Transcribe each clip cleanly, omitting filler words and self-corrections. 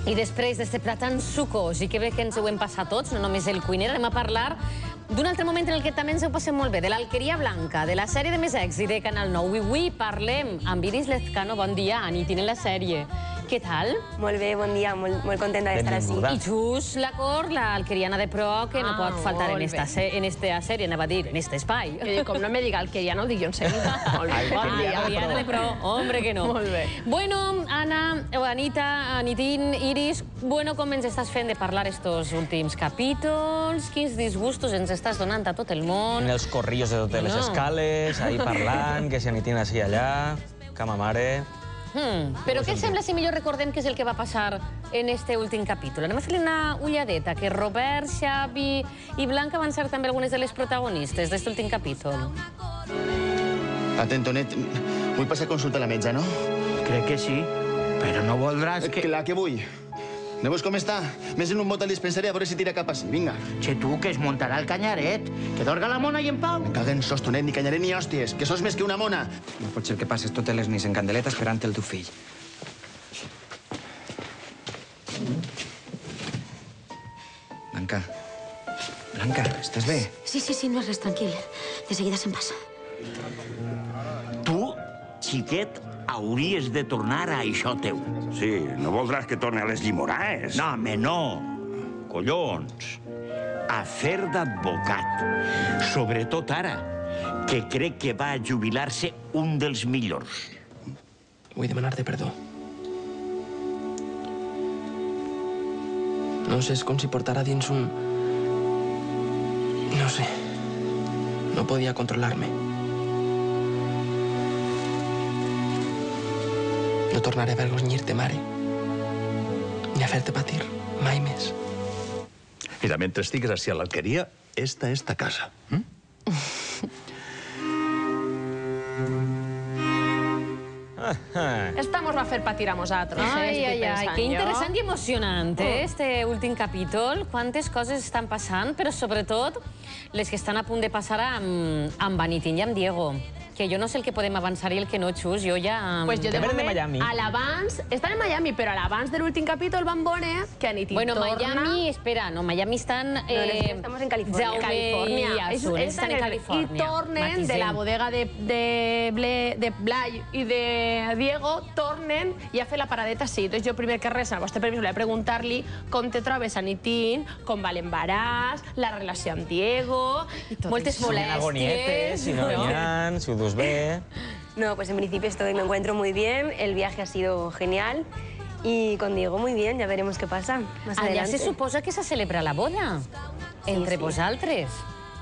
I després d'este plat tan sucós i que bé que ens ho hem passat tots, no només el cuiner, anem a parlar d'un altre moment en el que també ens ho passem molt bé, de l'Alqueria Blanca, de la sèrie de més èxit de Canal 9. I avui parlem amb Iris Lezcano. Bon dia, Anitín, en la sèrie. Què tal? Molt bé, bon dia, molt contenta d'estar així. I just l'acord, l'alqueriana de pro, que no pot faltar en esta sèrie, anava a dir, en este espai. Com no me diga alqueriana, ho dic jo en sèrie. Molt bé, bon dia. Alqueriana de pro, hombre que no. Molt bé. Bueno, Anna, Anita, Anitín, Iris, bueno, com ens estàs fent de parlar estos últims capítols? Quins disgustos ens estàs donant a tot el món? En els corrillos de totes les escales, ahí parlant, que si Anitín així allà, cama mare... Però què et sembla si millor recordem què és el que va passar en este últim capítol? Anem a fer una ulladeta, que Robert, Xavi i Blanca van ser també algunes de les protagonistes d'este últim capítol. Atento, net. Vull passar a consultar la metge, no? Crec que sí, però no voldràs que... Clar que vull. No veus com està? Més en un bot al dispensari a veure si tira cap així. Vinga. Che, tu, que es muntarà el canyaret. Que dorga la mona i en pau. Me caguen sosto, net, ni canyaret ni hòsties. Que sos més que una mona. No pot ser que passes totes les nits en candeleta esperant el teu fill. Blanca. Blanca, estàs bé? Sí, no és res, tranquil. De seguida se'n passa. Tu, xiquet, hauries de tornar a això teu. Sí, no voldràs que torni a les llimoraes. No, home, no. Collons. A fer d'advocat. Sobretot ara, que crec que va a jubilar-se un dels millors. Vull demanar-te perdó. No sé, és com si portara dins un... No sé. No podia controlar-me. No tornaré a avergonyir-te, mare. Ni a fer-te patir. Mai més. Mira, mentre estigues així a l'alqueria, esta és ta casa. Esta mos va fer patir a nosaltres, Ai, estic pensant que jo. interessant i emocionant, este últim capítol. Quantes coses estan passant, però sobretot les que estan a punt de passar amb Anitín i amb Diego. Que jo no sé el que podem avançar i el que no, Xus. Jo ja... Pues jo de moment, a l'abans... Estan en Miami, però a l'abans de l'últim capítol van veure que Anitín torna... Bueno, Miami, espera, no, Miami estan... No, estamos en California. Jaume i Asun, estan en Califòrnia. I tornen de la bodega de Blai i de Diego, tornen i a fer la paradeta així. Entonces jo primer que res, al vostre permís, volia preguntar-li com te trobes, Anitín, com va l'embaràs, la relació amb Diego... Moltes molèsties. Si no venyan, si ho dus bé... No, pues en principio me encuentro muy bien, el viaje ha sido genial y con Diego muy bien, ya veremos qué pasa más Allà adelante. se suposa que se celebra la boda, entre vosaltres.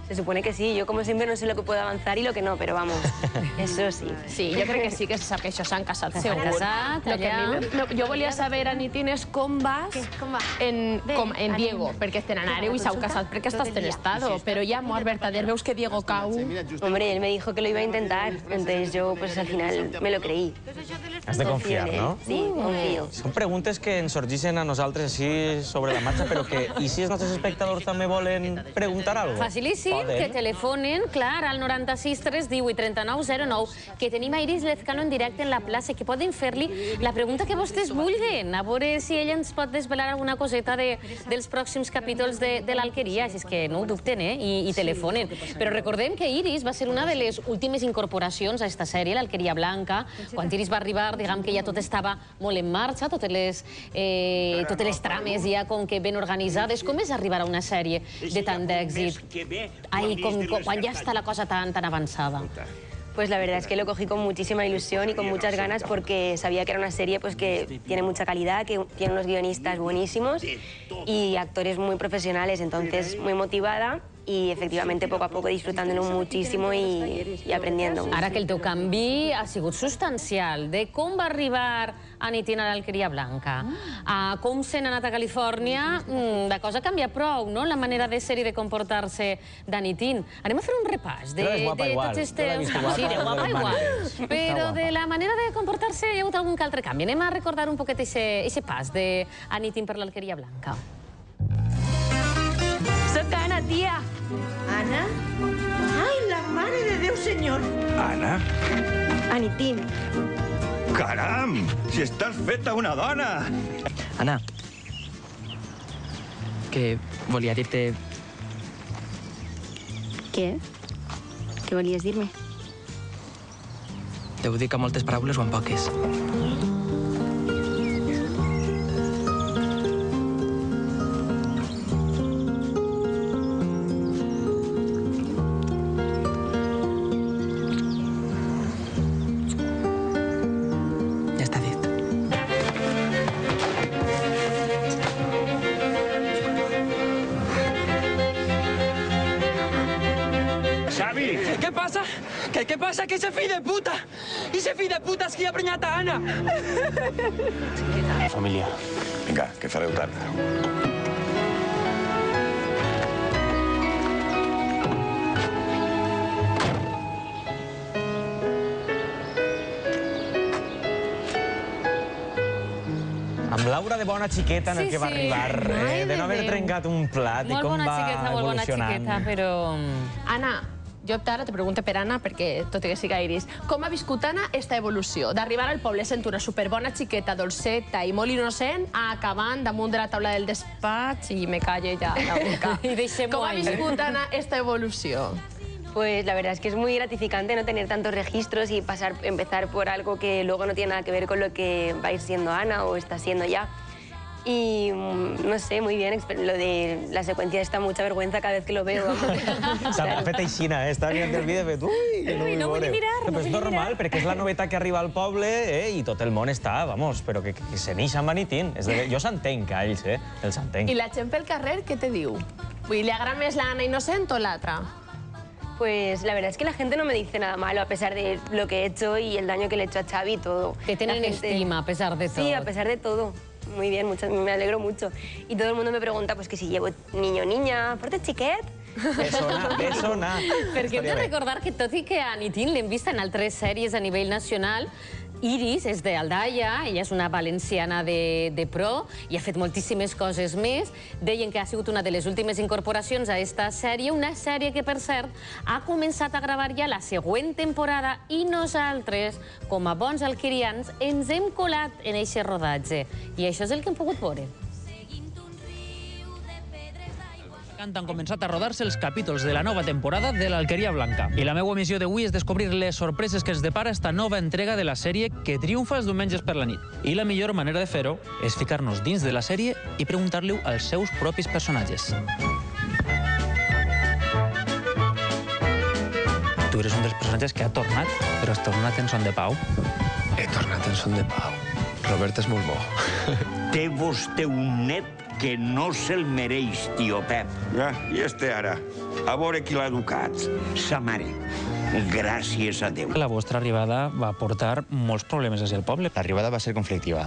Se supone que sí, yo como siempre no sé lo que puedo avanzar y lo que no, pero vamos, eso sí. Sí, jo crec que sí que se sap que això s'han casat segur. casat, allà. Jo volia saber, Anitín, és com vas en Diego, perquè escenari i s'heu casat perquè estàs en estado, però ja amor verdader, veus que Diego cau. Hombre, él me dijo que lo iba a intentar, entonces yo pues al final me lo creí. Has de confiar, no? Sí, confío. Són preguntes que ens sorgeixen a nosaltres així sobre la marxa, però que, i si els nostres espectadors també volen preguntar alguna cosa? Facilíssim, que telefonen, clar, al 96 318 39 09, que tenim a Iris Lezcano en directe en la plaça, que poden fer-li la pregunta que vostès vulguin, a veure si ella ens pot desvelar alguna coseta dels pròxims capítols de l'Alqueria, així és que no ho dubten, i telefonen. Però recordem que Iris va ser una de les últimes incorporacions a esta sèrie, l'Alqueria Blanca. Quan Iris va arribar, diguem que ja tot estava molt en marxa, totes les trames ja com que ben organitzades. Com és arribar a una sèrie de tant d'èxit? Ai, quan ja està la cosa tan avançada. Pues la verdad es que lo cogí con muchísima ilusión y con muchas ganas porque sabía que era una serie pues que tiene mucha calidad, que tiene unos guionistas buenísimos y actores muy profesionales, entonces muy motivada y efectivamente poco a poco disfrutándolo muchísimo y aprendiendo. Ara que el teu canvi ha sigut substancial, de com va arribar Anitín a l'Alqueria Blanca a com s'han anat a Califòrnia, la cosa canvia prou, no?, la manera de ser i de comportar-se d'Anitín. Anem a fer un repàs de tots estes... Sí, de guapa igual. Però de la manera de comportar-se hi ha hagut algun altre canvi. Anem a recordar un poquet aquest pas d'Anitín per l'Alqueria Blanca. Soc Anna, tia. Anna? Ai, la mare de Déu, senyor! Anna? Anitín. Caram! Si estàs feta una dona! Anna, que volia dir-te... Què? Què volies dir-me? Deu dir que moltes paraules o en poques. Què passa? Que ese fill de puta! Ese fill de puta és qui ha prenyat a Anna! Família. Vinga, que fareu tard. Amb l'aura de bona xiqueta en el que va arribar, de no haver trencat un plat i com va evolucionant. Molt bona xiqueta, però... Anna, jo ara te pregunto per Anna, perquè tot i que siga Iris, com ha viscut Anna esta evolució? D'arribar al poble sent una superbona xiqueta, dolceta i molt innocent, a acabant damunt de la taula del despatx i me calle ja la boca. Com ha viscut Anna esta evolució? Pues la verdad es que es muy gratificante no tener tantos registros y empezar por algo que luego no tiene nada que ver con lo que va a ir siendo Anna o está siendo ya. Y no sé, muy bien, lo de la secuencia está mucha vergüenza cada vez que lo veo. S'ha fet aixina, està mirant el vídeo i fet, ui, no vull mirar. Però és normal, perquè és la novetat que arriba al poble i tot el món està, vamos, però que se neix amb Anitín. Jo s'entenc a ells, els entenc. I la gent pel carrer, què te diu? Vull dir, li agrada més l'Anna innocent o l'altra? Pues la verdad es que la gente no me dice nada malo a pesar de lo que he hecho y el daño que le he hecho a Xavi y todo. Te tienen estima a pesar de todo. Sí, a pesar de todo. Muy bien, me alegro mucho. Y todo el mundo me pregunta pues que si llevo niño o niña, ¿portes xiquet? Bessona. Perquè hem de recordar que tot i que a Anitín l'hem vist en altres sèries a nivell nacional, Iris és d'Aldaia, ella és una valenciana de pro i ha fet moltíssimes coses més. Deien que ha sigut una de les últimes incorporacions a esta sèrie, una sèrie que, per cert, ha començat a gravar ja la següent temporada i nosaltres, com a bons alquirians, ens hem colat en aquest rodatge. I això és el que hem pogut veure. Han començat a rodar-se els capítols de la nova temporada de l'Alqueria Blanca. I la meva missió d'avui és descobrir les sorpreses que ens depara esta nova entrega de la sèrie que triomfa els diumenges per la nit. I la millor manera de fer-ho és ficar-nos dins de la sèrie i preguntar-li als seus propis personatges. Tu eres un dels personatges que ha tornat, però has tornat en son de pau. He tornat en son de pau. Robert és molt bo. Té vostè un net que no se'l mereix, tio Pep. I este ara? A veure qui l'ha educat. Sa mare. Gràcies a Déu. La vostra arribada va portar molts problemes hacia el poble. L'arribada va ser conflictiva.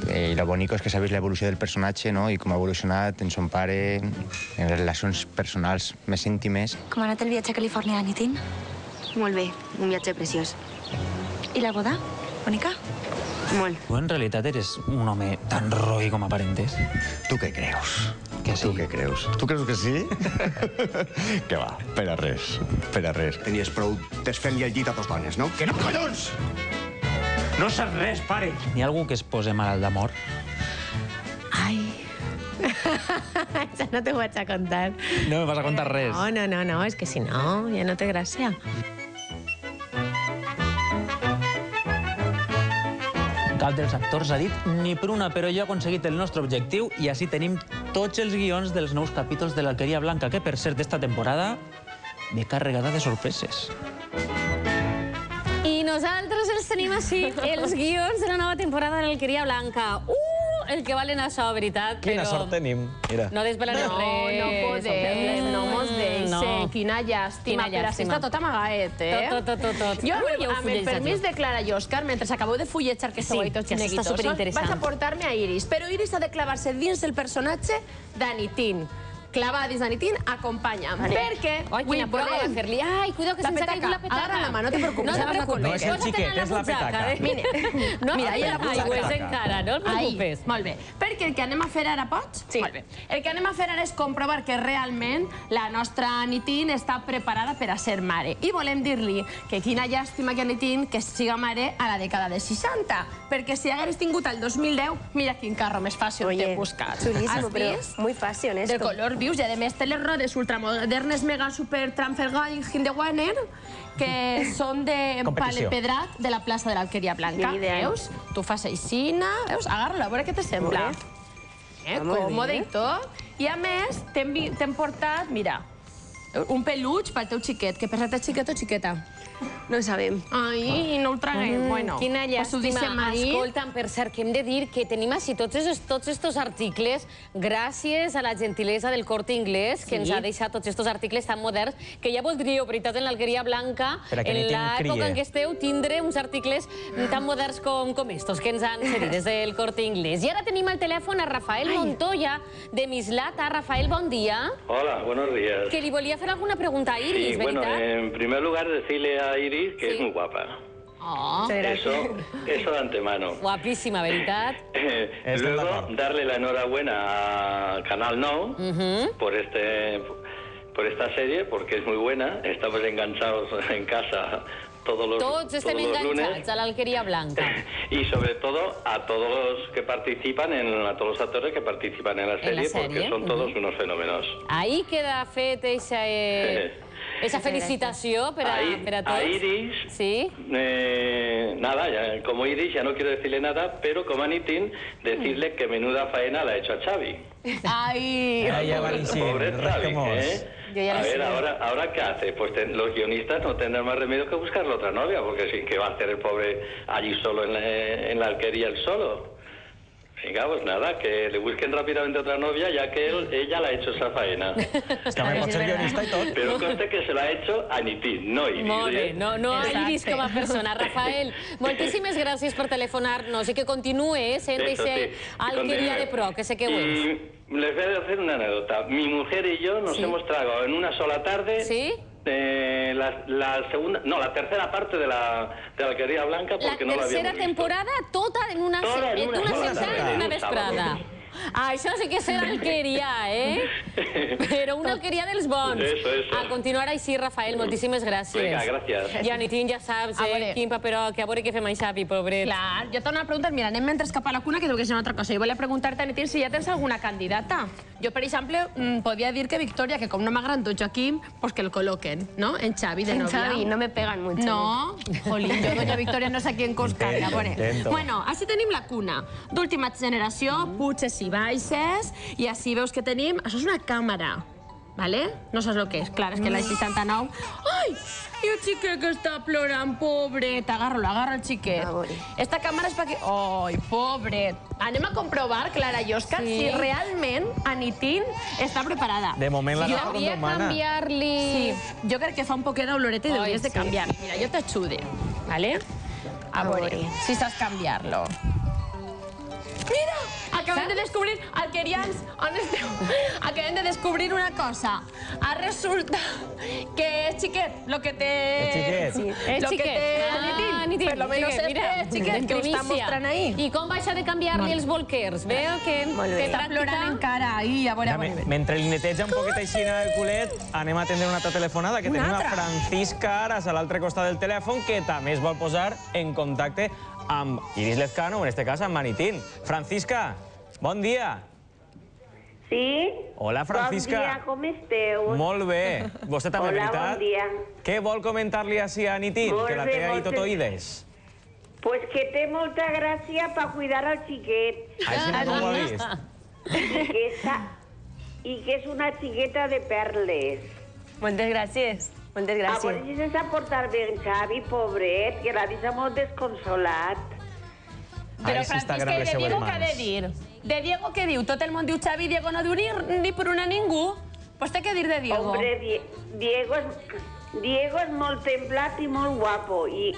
I lo bonico és que s'ha vist l'evolució del personatge, no? I com ha evolucionat en son pare, en relacions personals més íntimes. Com ha anat el viatge a Califòrnia, Anitín? Molt bé, un viatge preciós. I la boda? Bonica? Molt. Tu en realitat eres un home tan roi com aparentes. Tu què creus? Que sí. Tu què creus? Tu creus que sí? Que va, per a res, per a res. Tenies prou desfent-li el llit a dos dones, no? Que no, collons! No saps res, pare. Hi ha algú que es posi malalt d'amor? Ai... Això no t'ho vaig a contar. No me vas a contar res. No, és que si no, ja no té gràcia. Cap dels actors ha dit ni per una, però jo he aconseguit el nostre objectiu i així tenim tots els guions dels nous capítols de l'Alqueria Blanca, que per cert d'esta temporada ve carregada de sorpreses. I nosaltres els tenim així, els guions de la nova temporada de l'Alqueria Blanca. El que valen això, veritat, però... Quina sort tenim, mira. No desvelarem res. No podem, no mos deixe. Quina llàstima, però així està tot amagaet, Tot. Jo, amb el permís de Clara i Òscar, mentre acabeu de fulletjar que esteu ahí tots xineguitosos, vaig a portar-me a Iris. Però Iris ha de clavar-se dins el personatge d'Anitín. clavadis d'Anitín, acompanya'm. Perquè vull fer-li... Ai, cuidado, que se'ns ha caigut la petaca. Agarra la mà, no te preocupes. No te preocupes. No és el xiquet, és la petaca. Mira, ahí la aigües encara, no et preocupes. Molt bé. Perquè el que anem a fer ara, pots? Sí. Molt bé. El que anem a fer ara és comprovar que realment la nostra Anitín està preparada per a ser mare. I volem dir-li que quina llàstima que Anitín que siga mare a la dècada de 60. Perquè si hagués tingut el 2010, mira quin carro més fàcil t'he buscat. Chulísimo, pero muy fácil esto. De color vius, i a més té les rodes ultramodernes mega super Trafalgar de Warner, que són de palepedrat de la plaça de l'Alqueria Blanca. Veus? Tu fas aixina, veus? Agarra-la, a veure què te sembla. Còmode i tot. I a més, t'hem portat, mira, un peluig pel teu xiquet, que per cert és xiquet o xiqueta? No ho sabem. Ai, no ho traguem. Bueno, quina llàstima. Escolta'm, per cert, que hem de dir que tenim així tots estos articles gràcies a la gentilesa del Corte Inglés, que ens ha deixat tots estos articles tan moderns, que ja voldríeu, veritat, en l'Alqueria Blanca, en l'època en què esteu, tindre uns articles tan moderns com estos, que ens han cedit des del Corte Inglés. I ara tenim al telèfon a Rafael Montoya, de Mislata. Rafael, bon dia. Hola, buenos días. Que li volia fer alguna pregunta a Iris, ¿veritat? Bueno, en primer lugar, decirle a Iris que es muy guapa. Eso de antemano. Guapísima, ¿verdad? Luego, darle la enhorabuena a Canal 9 por esta serie, porque es muy buena. Estamos enganchados en casa todos los lunes. A l'Alqueria Blanca. Y sobre todo a todos los que participan, a todos los actores que participan en la serie, porque son todos unos fenómenos. Ahí queda fet esa felicitació per a tots. A Iris, nada, como Iris ya no quiero decirle nada, pero como Anitín, decirle que menuda faena la ha hecho a Xavi. Ay, pobre Xavi, A ver, ¿ahora qué hace? Pues los guionistas no tendrán más remedio que buscarle otra novia, porque sí, ¿qué va a hacer el pobre allí solo en la alquería el solo? Venga, pues nada, que le busquen rápidamente otra novia, ya que ella la ha hecho esa faena. També pot ser guionista i tot. Però conste que se l'ha hecho a Anitín, no Iris. Molt bé, no a Iris com a persona. Rafael, moltíssimes gràcies per telefonar-nos i que continuï sent aquesta alqueria de pro, que sé que ho és. Les voy a hacer una anécdota. Mi mujer y yo nos hemos tragado en una sola tarde la tercera parte de la Alqueria Blanca porque no la habíamos visto. La tercera temporada tota en una sentada en una vesprada. Això sí que és alqueria, Però una alqueria dels bons. A continuar així, Rafael, moltíssimes gràcies. Vinga, gràcies. I Anitín, ja saps, quin paperó, que a veure què fem amb Xavi, pobret. Clar, jo t'ho preguntat, mira, anem mentre cap a la cuna que deu que ser una altra cosa. Jo volia preguntar-te, Anitín, si ja tens alguna candidata. Jo, per exemple, podria dir que Victoria, que com no m'agrada tot Joaquim, pues que el col·loquen, ¿no? En Xavi de novia. En Xavi, no me pegan mucho. No? Jolín, jo, doña Victoria, no sé a qui encoscar-la. Bueno, així tenim la cuna d'última generació, puges i baixes, i així veus que tenim... Això és una càmera, ¿vale? No saps el que és, clar, és que la 69... Ai! I el xiquet que està plorant, pobret. Agarra-lo, agarra el xiquet. Esta càmera és perquè... Ai, pobret. Anem a comprovar, Clara i Òscar, si realment Anitín està preparada. De moment la nova hauria canviar-li... Sí, jo crec que fa un poquet d'oloreta i hauries de canviar. Mira, jo t'ajude, ¿vale? A veure si saps canviar-lo. Mira! Acabem de descobrir, alquerians, on esteu? Acabem de descobrir una cosa. Resulta que és xiquet, lo que té... És xiquet. És xiquet. Anitín. Per lo menos és xiquet, que ho està mostrant ahí. I com va això de canviar-li els bolquers? Veu que està plorant encara ahí, a veure. Mentre li neteja un poquet així el culet, anem a atendre una altra telefonada, que tenim a Francisca Aras a l'altre costat del telèfon, que també es vol posar en contacte amb Iris Lezcano, en este cas amb Anitín. Francisca, bon dia. Sí? Hola, Francisca. Bon dia, com esteu? Molt bé. Vostè també, veritat? Hola, bon dia. Què vol comentar-li així a Anitín, que la té ahí tot oïdes? Pues que té molta gràcia per cuidar al xiquet. Així no ho ha vist. I que és una xiqueta de perles. Moltes gràcies. Moltes gràcies. A veure si se sap portar bé en Xavi, pobret, que l'ha deixat molt desconsolat. Però, Francisca, de Diego què ha de dir? De Diego què diu? Tot el món diu Xavi, Diego no diu ni per una ningú. Pues té que dir de Diego. Hombre, Diego és molt templat i molt guapo. I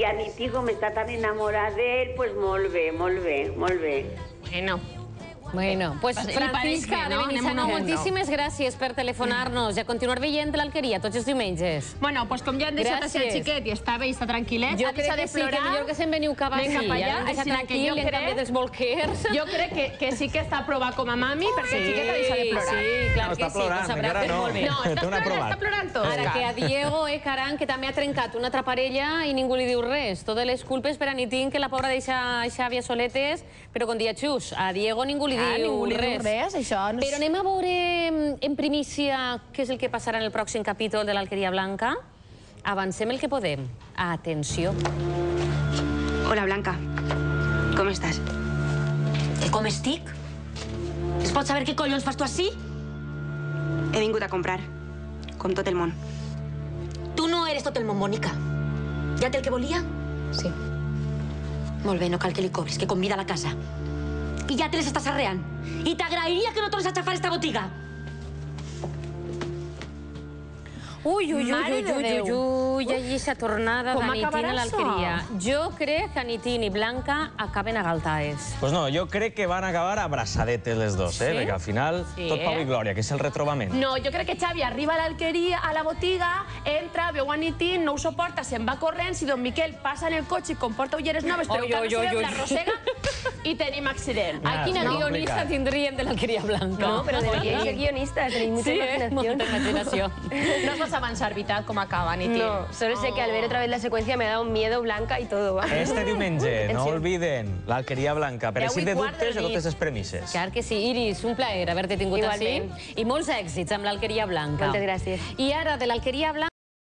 Anitín, com està tan enamorat d'ell, pues molt bé, molt bé, molt bé. Bueno, Bueno, pues Francisca de Benissanó, moltíssimes gràcies per telefonar-nos i a continuar veient l'Alqueria tots els diumenges. Bueno, pues com ja han deixat a ser xiquet i està bé i està tranquil·let, jo crec que sí, que millor que se'n veniu cap així. Ja l'hem deixat tranquil, en canvi dels bolquers. Jo crec que sí que està aprovat com a mami perquè el xiquet ha deixat de plorar. Sí, clar que sí. Està plorant, encara no. No, està plorant tot. Ara que a Diego, Caran, que també ha trencat una altra parella i ningú li diu res. Totes les culpes per a Nitín, que la pobra deixa Xavi a soletes, però con dia xus. A Diego ningú li diu res. Però anem a veure en primícia què és el que passarà en el pròxim capítol de l'Alqueria Blanca. Avancem el que podem. Atenció. Hola, Blanca. Com estàs? Com estic? Es pot saber què collons fas tu així? He vingut a comprar, com tot el món. Tu no eres tot el món, Mònica. Ja té el que volia? Sí. Molt bé, no cal que li cobris, que convida a la casa. I ja te les estàs arreant. I t'agrairia que no tornes a xafar esta botiga. Ui, allí s'ha tornada d'Anitín a l'Alqueria. Jo crec que Anitín i Blanca acaben agaltades. Pues no, jo crec que van acabar abraçadetes les dos, perquè al final tot pau i glòria, que és el retrobament. No, jo crec que Xavi arriba a l'Alqueria, a la botiga, entra, veu Anitín, no ho suporta, se'n va corrents i don Miquel passa en el cotxe i comporta ulleres noves, però encara no sabeu, l'arrossega i tenim accident. Ai, quina guionista tindríem de l'Alqueria Blanca. No, però deberíais ser guionistas, tenéis mucha imaginación. Molta imaginació. No es vas avançar, Vitat, com acaba, Anitín. No, solo sé que al ver otra vez la secuencia me ha dado miedo Blanca y todo. Este diumenge, no olviden, l'Alqueria Blanca, per eixir de dubtes a totes les premisses. Clar que sí. Iris, un plaer haver-te tingut així. I molts èxits amb l'Alqueria Blanca. Moltes gràcies. I ara, de l'Alqueria Blanca,